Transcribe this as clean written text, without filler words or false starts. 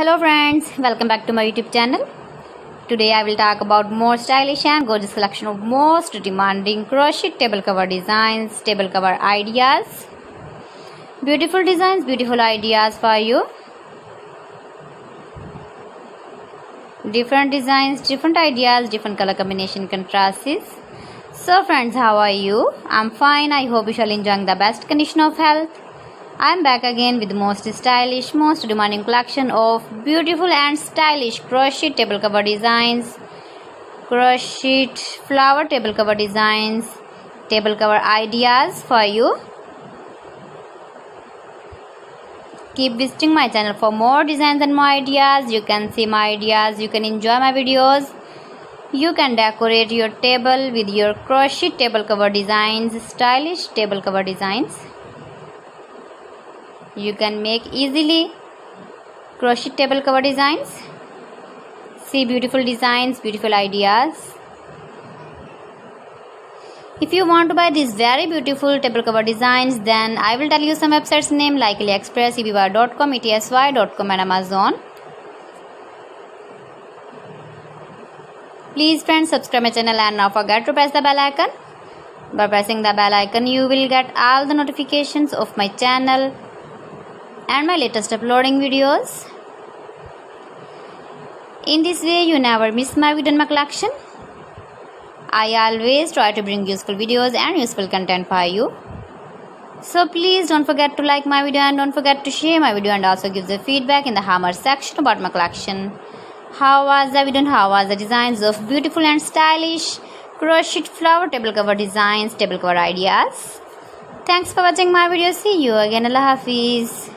Hello friends, welcome back to my YouTube channel. Today I will talk about more stylish and gorgeous collection of most demanding crochet table cover designs, table cover ideas. Beautiful designs, beautiful ideas for you. Different designs, different ideas, different color combination contrasts. So friends, how are you? I'm fine. I hope you shall enjoy the best condition of health. I'm back again with the most stylish, most demanding collection of beautiful and stylish crochet table cover designs, crochet flower table cover designs, table cover ideas for you. Keep visiting my channel for more designs and more ideas. You can see my ideas, you can enjoy my videos. You can decorate your table with your crochet table cover designs, stylish table cover designs. You can make easily crochet table cover designs. See beautiful designs, beautiful ideas. If you want to buy these very beautiful table cover designs, then I will tell you some websites name like AliExpress, eBay.com, etsy.com and Amazon. Please friends, subscribe my channel and not forget to press the bell icon. By pressing the bell icon, you will get all the notifications of my channel and my latest uploading videos. In this way, you never miss my video and my collection. I always try to bring useful videos and useful content for you. So please don't forget to like my video and don't forget to share my video and also give the feedback in the hammer section about my collection. How was the video and how was the designs of beautiful and stylish crochet flower table cover designs, table cover ideas. Thanks for watching my video. See you again. Allah Hafiz.